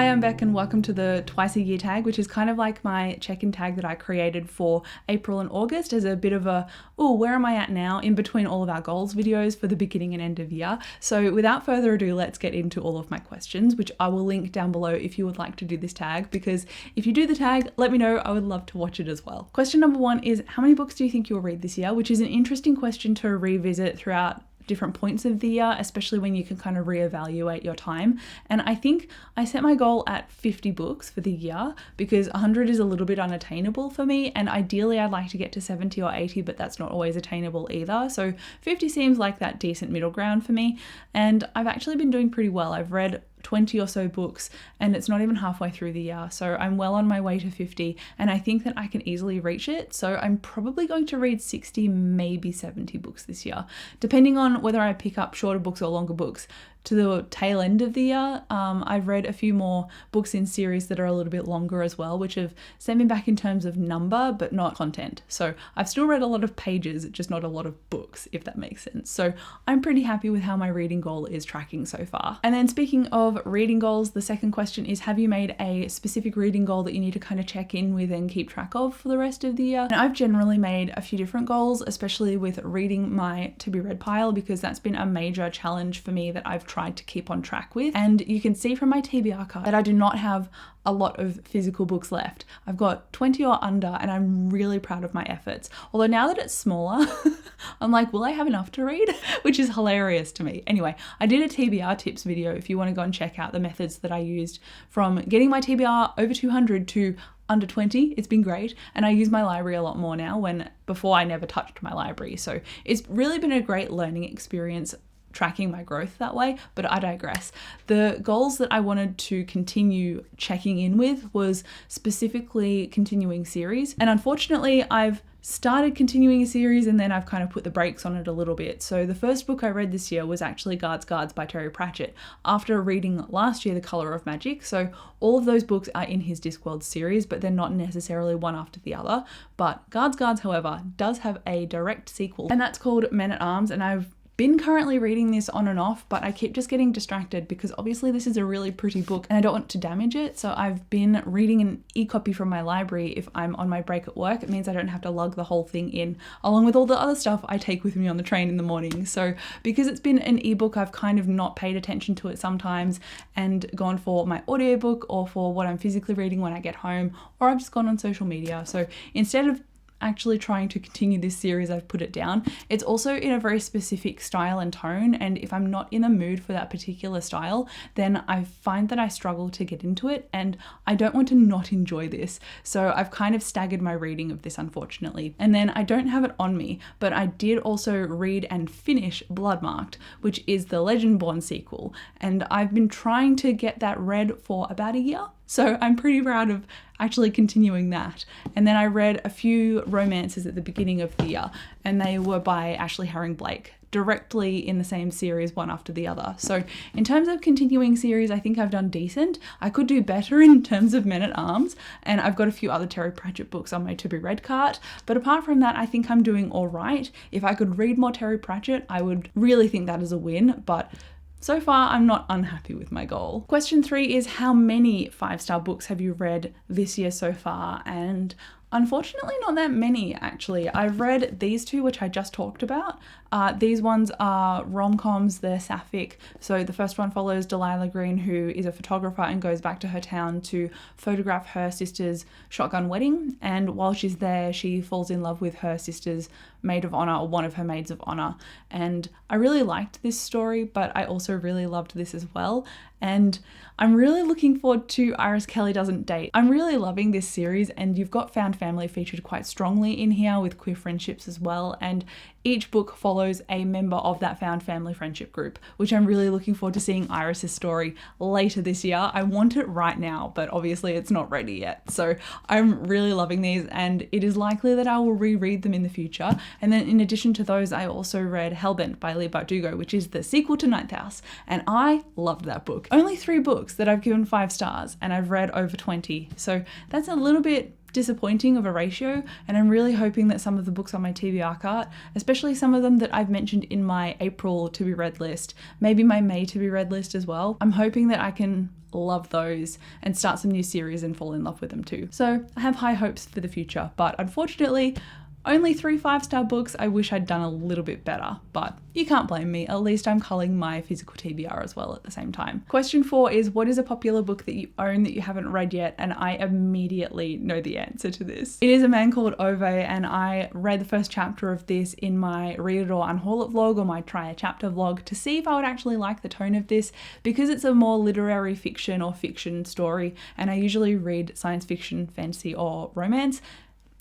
Hi, I'm Beck and welcome to the twice a year tag, which is kind of like my check-in tag that I created for April and August as a bit of a, oh, where am I at now in between all of our goals videos for the beginning and end of year. So without further ado, let's get into all of my questions, which I will link down below if you would like to do this tag, because if you do the tag, let me know. I would love to watch it as well. Question number one is, how many books do you think you'll read this year? Which is an interesting question to revisit throughout different points of the year, especially when you can kind of reevaluate your time. And I think I set my goal at 50 books for the year because 100 is a little bit unattainable for me, and ideally I'd like to get to 70 or 80, but that's not always attainable either. So 50 seems like that decent middle ground for me, and I've actually been doing pretty well. I've read 20 or so books and it's not even halfway through the year, so I'm well on my way to 50, and I think that I can easily reach it. So I'm probably going to read 60, maybe 70 books this year, depending on whether I pick up shorter books or longer books. To the tail end of the year, I've read a few more books in series that are a little bit longer as well, which have sent me back in terms of number, but not content. So I've still read a lot of pages, just not a lot of books, if that makes sense. So I'm pretty happy with how my reading goal is tracking so far. And then speaking of reading goals, the second question is, have you made a specific reading goal that you need to kind of check in with and keep track of for the rest of the year? And I've generally made a few different goals, especially with reading my to be read pile, because that's been a major challenge for me that I've tried to keep on track with. And you can see from my TBR card that I do not have a lot of physical books left. I've got 20 or under, and I'm really proud of my efforts. Although now that it's smaller, I'm like, will I have enough to read? Which is hilarious to me. Anyway, I did a TBR tips video if you want to go and check out the methods that I used from getting my TBR over 200 to under 20. It's been great, and I use my library a lot more now, when before I never touched my library. So it's really been a great learning experience tracking my growth that way, but I digress. The goals that I wanted to continue checking in with was specifically continuing series, and unfortunately I've started continuing a series and then I've kind of put the brakes on it a little bit. So the first book I read this year was actually Guards by Terry Pratchett, after reading last year The Colour of Magic. So all of those books are in his Discworld series, but they're not necessarily one after the other. But Guards, however, does have a direct sequel, and that's called Men at Arms, and I've been currently reading this on and off, but I keep just getting distracted because obviously this is a really pretty book and I don't want to damage it. So I've been reading an e-copy from my library if I'm on my break at work. It means I don't have to lug the whole thing in, along with all the other stuff I take with me on the train in the morning. So because it's been an ebook, I've kind of not paid attention to it sometimes and gone for my audiobook or for what I'm physically reading when I get home, or I've just gone on social media. So instead of actually trying to continue this series, I've put it down. It's also in a very specific style and tone, and if I'm not in the mood for that particular style, then I find that I struggle to get into it, and I don't want to not enjoy this. So I've kind of staggered my reading of this, unfortunately. And then I don't have it on me, but I did also read and finish Bloodmarked, which is the Legendborn sequel, and I've been trying to get that read for about a year. So I'm pretty proud of actually continuing that. And then I read a few romances at the beginning of the year, and they were by Ashley Herring Blake, directly in the same series, one after the other. So in terms of continuing series, I think I've done decent. I could do better in terms of Men at Arms, and I've got a few other Terry Pratchett books on my to be read cart. But apart from that, I think I'm doing all right. If I could read more Terry Pratchett, I would really think that is a win, but so far, I'm not unhappy with my goal. Question 3 is, how many 5-star books have you read this year so far? And unfortunately, not that many, actually. I've read these two, which I just talked about. These ones are rom-coms, they're sapphic. So the first one follows Delilah Green, who is a photographer and goes back to her town to photograph her sister's shotgun wedding. And while she's there, she falls in love with her sister's maid of honor, or one of her maids of honor. And I really liked this story, but I also really loved this as well. And I'm really looking forward to Iris Kelly Doesn't Date. I'm really loving this series, and you've got found family featured quite strongly in here with queer friendships as well. And each book follows a member of that found family friendship group, which I'm really looking forward to seeing Iris's story later this year. I want it right now, but obviously it's not ready yet. So I'm really loving these, and it is likely that I will reread them in the future. And then in addition to those, I also read Hellbent by Leigh Bardugo, which is the sequel to Ninth House, and I loved that book. Only 3 books that I've given 5 stars, and I've read over 20. So that's a little bit disappointing of a ratio, and I'm really hoping that some of the books on my TBR cart, especially some of them that I've mentioned in my April to be read list, maybe my May to be read list as well, I'm hoping that I can love those, and start some new series and fall in love with them too. So I have high hopes for the future, but unfortunately, only 3 5-star books. I wish I'd done a little bit better, but you can't blame me. At least I'm culling my physical TBR as well at the same time. Question 4 is, what is a popular book that you own that you haven't read yet? And I immediately know the answer to this. It is A Man Called Ove, and I read the first chapter of this in my Read It or Unhaul It vlog, or my Try a Chapter vlog, to see if I would actually like the tone of this, because it's a more literary fiction or fiction story, and I usually read science fiction, fantasy, or romance.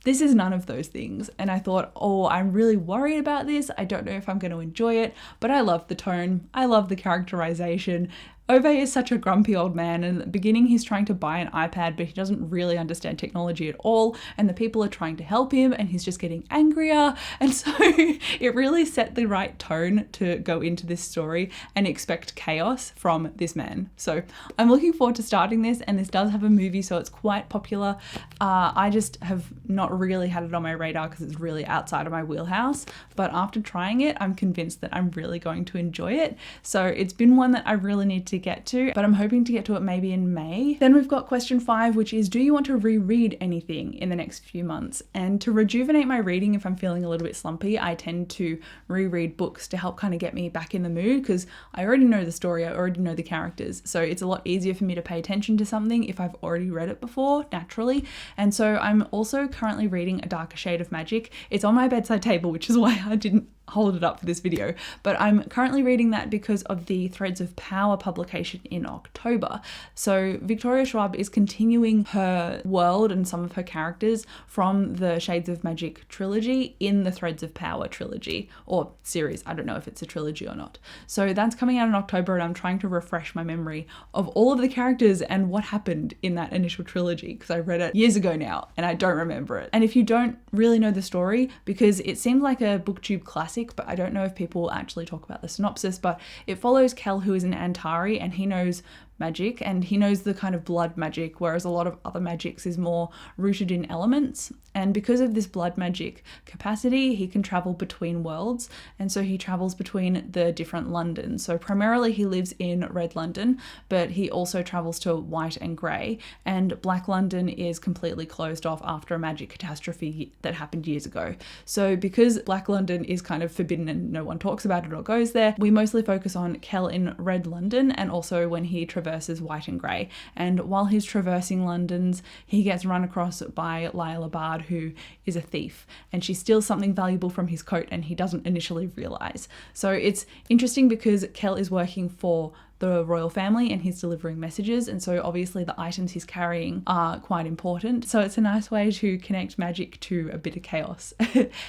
This is none of those things, and I thought, oh, I'm really worried about this. I don't know if I'm going to enjoy it, but I love the tone. I love the characterization. Ove is such a grumpy old man, and at the beginning he's trying to buy an iPad, but he doesn't really understand technology at all, and the people are trying to help him, and he's just getting angrier, and so it really set the right tone to go into this story and expect chaos from this man. So I'm looking forward to starting this, and this does have a movie, so it's quite popular. I just have not really had it on my radar because it's really outside of my wheelhouse, but after trying it, I'm convinced that I'm really going to enjoy it. So it's been one that I really need to get to, but I'm hoping to get to it maybe in May. Then we've got question 5, which is, do you want to reread anything in the next few months? And to rejuvenate my reading, if I'm feeling a little bit slumpy, I tend to reread books to help kind of get me back in the mood, because I already know the story, I already know the characters, so it's a lot easier for me to pay attention to something if I've already read it before, naturally. And so I'm also currently reading A Darker Shade of Magic. It's on my bedside table, which is why I didn't hold it up for this video, but I'm currently reading that because of the Threads of Power publication in October. So Victoria Schwab is continuing her world and some of her characters from the Shades of Magic trilogy in the Threads of Power trilogy, or series. I don't know if it's a trilogy or not. So that's coming out in October, and I'm trying to refresh my memory of all of the characters and what happened in that initial trilogy, because I read it years ago now and I don't remember it. And if you don't really know the story, because it seemed like a booktube classic, but I don't know if people actually talk about the synopsis, but it follows Kel, who is an Antari, and he knows magic, and he knows the kind of blood magic, whereas a lot of other magics is more rooted in elements. And because of this blood magic capacity, he can travel between worlds, and so he travels between the different Londons. So primarily he lives in Red London, but he also travels to White and Grey, and Black London is completely closed off after a magic catastrophe that happened years ago. So because Black London is kind of forbidden and no one talks about it or goes there, we mostly focus on Kel in Red London, and also when he traverses White and Grey. And while he's traversing Londons, he gets run across by Lila Bard, who is a thief, and she steals something valuable from his coat, and he doesn't initially realize. So it's interesting because Kel is working for the royal family and he's delivering messages, and so obviously the items he's carrying are quite important. So it's a nice way to connect magic to a bit of chaos.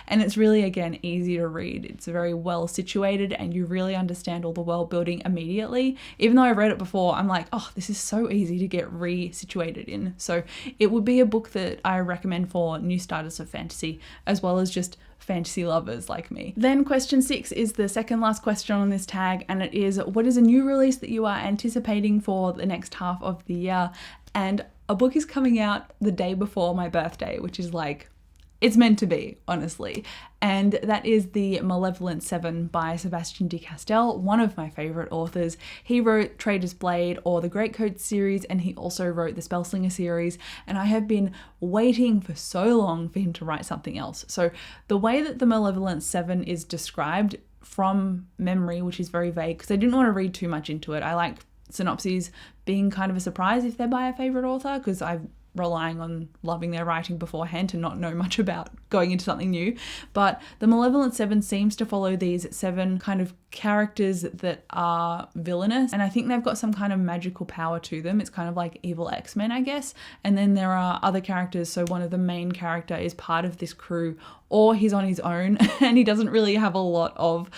And it's really, again, easy to read. It's very well situated and you really understand all the world building immediately. Even though I've read it before, I'm like, oh, this is so easy to get re-situated in. So it would be a book that I recommend for new starters of fantasy, as well as just fantasy lovers like me. Then question 6 is the second last question on this tag, and it is, what is a new release that you are anticipating for the next half of the year? And a book is coming out the day before my birthday, which is like, it's meant to be, honestly. And that is The Malevolent Seven by Sebastian de Castell, one of my favorite authors. He wrote Trader's Blade or the Greatcoat series, and he also wrote the Spellslinger series. And I have been waiting for so long for him to write something else. So the way that The Malevolent Seven is described from memory, which is very vague, because I didn't want to read too much into it. I like synopses being kind of a surprise if they're by a favorite author, because I've relying on loving their writing beforehand to not know much about going into something new. But The Malevolent Seven seems to follow these 7 kind of characters that are villainous, and I think they've got some kind of magical power to them. It's kind of like evil X-Men, I guess. And then there are other characters, so one of the main character is part of this crew, or he's on his own and he doesn't really have a lot of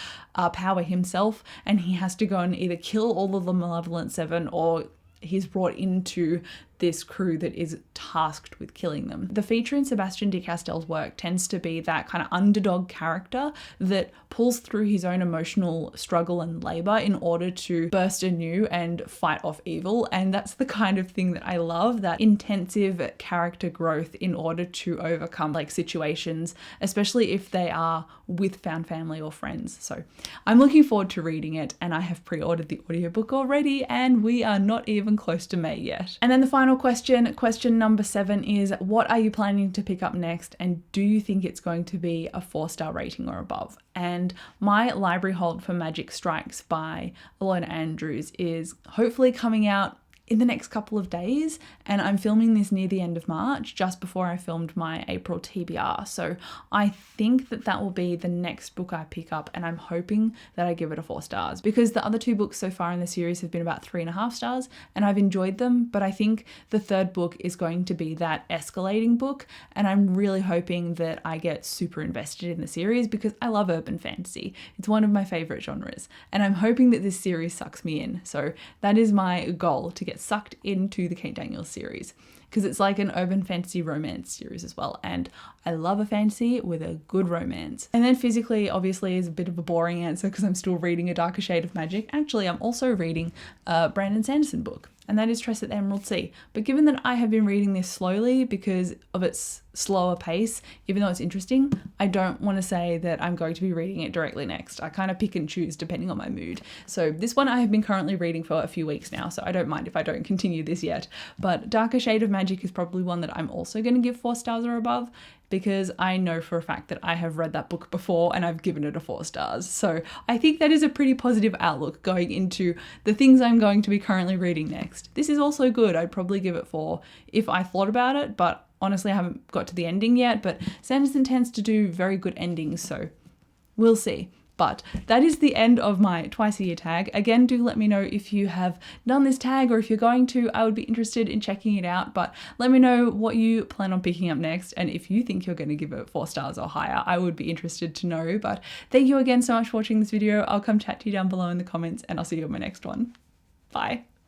power himself, and he has to go and either kill all of the Malevolent Seven, or he's brought into this crew that is tasked with killing them. The feature in Sebastian de Castell's work tends to be that kind of underdog character that pulls through his own emotional struggle and labor in order to burst anew and fight off evil. And that's the kind of thing that I love, that intensive character growth in order to overcome like situations, especially if they are with found family or friends. So I'm looking forward to reading it, and I have pre-ordered the audiobook already, and we are not even close to May yet. And then the final question number 7 is, what are you planning to pick up next, and do you think it's going to be a 4-star rating or above? And my library hold for Magic Strikes by Alona Andrews is hopefully coming out in the next couple of days, and I'm filming this near the end of March, just before I filmed my April TBR. So I think that will be the next book I pick up, and I'm hoping that I give it a 4 stars, because the other 2 books so far in the series have been about 3.5 stars, and I've enjoyed them, but I think the 3rd book is going to be that escalating book, and I'm really hoping that I get super invested in the series because I love urban fantasy. It's one of my favorite genres, and I'm hoping that this series sucks me in. So that is my goal, to get sucked into the Kate Daniels series, because it's like an urban fantasy romance series as well, and I love a fantasy with a good romance. And then physically, obviously, is a bit of a boring answer because I'm still reading A Darker Shade of Magic. Actually, I'm also reading a Brandon Sanderson book, and that is Tress at the Emerald Sea. But given that I have been reading this slowly because of its slower pace, even though it's interesting, I don't want to say that I'm going to be reading it directly next. I kind of pick and choose depending on my mood. So this one I have been currently reading for a few weeks now, so I don't mind if I don't continue this yet. But Darker Shade of Magic is probably one that I'm also going to give 4 stars or above, because I know for a fact that I have read that book before and I've given it a 4 stars. So I think that is a pretty positive outlook going into the things I'm going to be currently reading next. This is also good. I'd probably give it 4 if I thought about it, but honestly I haven't got to the ending yet. But Sanderson tends to do very good endings, so we'll see. But that is the end of my twice a year tag. Again, do let me know if you have done this tag, or if you're going to. I would be interested in checking it out, but let me know what you plan on picking up next, and if you think you're going to give it 4 stars or higher, I would be interested to know. But thank you again so much for watching this video. I'll come chat to you down below in the comments, and I'll see you on my next one. Bye.